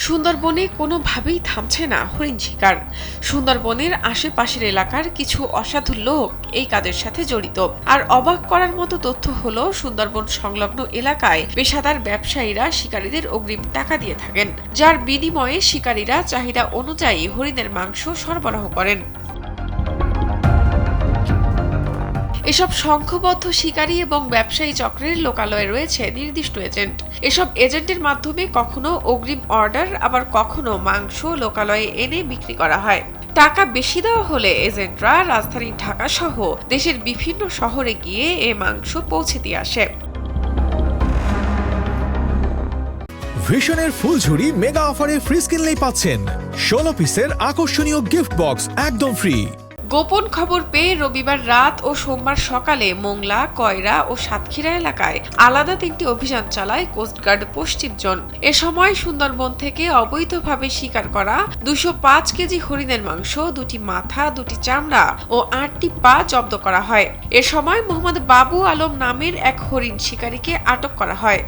সুন্দরবনে কোনোভাবেই থামছে না হরিণ শিকার। সুন্দরবনের আশেপাশের এলাকার কিছু অসাধু লোক এই কাজের সাথে জড়িত। আর অবাক করার মতো তথ্য হলো, সুন্দরবন সংলগ্ন এলাকায় পেশাদার ব্যবসায়ীরা শিকারীদের অগ্রিম টাকা দিয়ে থাকেন, যার বিনিময়ে শিকারীরা চাহিদা অনুযায়ী হরিণের মাংস সরবরাহ করেন। এসব সংঘবদ্ধ শিকারী এবং ব্যবসায়ী চক্রের লোকালয়ে রয়েছে নির্দিষ্ট এজেন্ট। এসব এজেন্টের মাধ্যমে কখনো অগ্রিম অর্ডার, আবার কখনো মাংস লোকালয়ে এনে বিক্রি করা হয়। টাকা বেশি দেওয়া হলে এজেন্টরা রাজধানী ঢাকা সহ দেশের বিভিন্ন শহরে গিয়ে এ মাংস পৌঁছে দিয়ে আসে। ভিশনের ফুলঝুরি মেগা অফারে ফ্রিজ কিনলেই পাচ্ছেন 16 পিসের আকর্ষণীয় গিফট বক্স একদম ফ্রি। গোপন খবর পেয়ে রবিবার রাত ও সোমবার সকালে মোংলা, কয়রা ও সাতক্ষীরা এলাকায় আলাদা 3টি অভিযান চালায় কোস্টগার্ড পশ্চিম জোন। এ সময় সুন্দরবন থেকে অবৈধভাবে শিকার করা 205 কেজি হরিণের মাংস, 2টি মাথা, 2টি চামড়া ও 8টি পা জব্দ করা হয়। এ সময় মোহাম্মদ বাবু আলম নামের এক হরিণ শিকারীকে আটক করা হয়।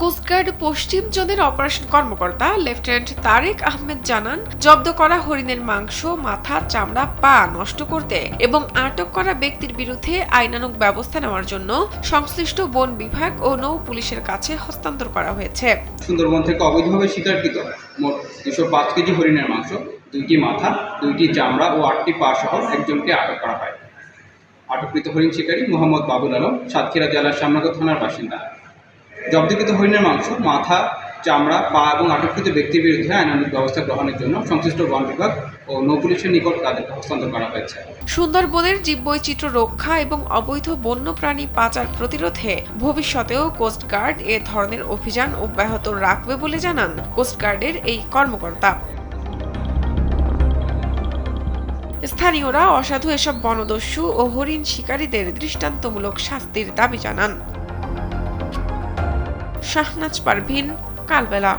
কোস্টগার্ড পশ্চিম জোনের অপারেশন কর্মকর্তা লেফটেন্যান্ট তারেক আহমেদ জানান, জব্দ করা হরিণের মাংস, মাথা, চামড়া, পা নষ্ট করতে এবং আটক করা ব্যক্তির বিরুদ্ধে আইনানুগ ব্যবস্থা নেওয়ার জন্য সংশ্লিষ্ট বন বিভাগ ও নৌ পুলিশের কাছে হস্তান্তর করা হয়েছে। সুন্দরবন থেকে অবৈধভাবে শিকারকৃত মোট 205 কেজি হরিণের মাংস, 2টি মাথা, 2টি চামড়া ও 8টি পা সহ একজনকে আটক করা হয়। আটককৃত হরিণ শিকারী মোহাম্মদ বাবুল আলম, সাতক্ষীরা জেলার শ্যামনগর থানার বাসিন্দা। জব্দকৃত হরিণের মাংস, মাথা, চামড়া, পা এবং আটককৃত ব্যক্তির বিরুদ্ধে আইনানুগ ব্যবস্থা গ্রহণের জন্য সংশ্লিষ্ট বন বিভাগ ও নৌ পুলিশের নিকট তাদেরকে হস্তান্তর করা হয়েছে। সুন্দরবনের জীববৈচিত্র্য রক্ষা এবং অবৈধ বন্যপ্রাণী পাচার প্রতিরোধে ভবিষ্যতেও কোস্টগার্ড এ ধরনের অভিযান অব্যাহত রাখবে বলে জানান কোস্টগার্ডের এই কর্মকর্তা। স্থানীয়রা অসাধু এসব বনদস্যু ও হরিণ শিকারীদের দৃষ্টান্তমূলক শাস্তির দাবি জানান। শাহনাজ পারভীন, কালবেলা।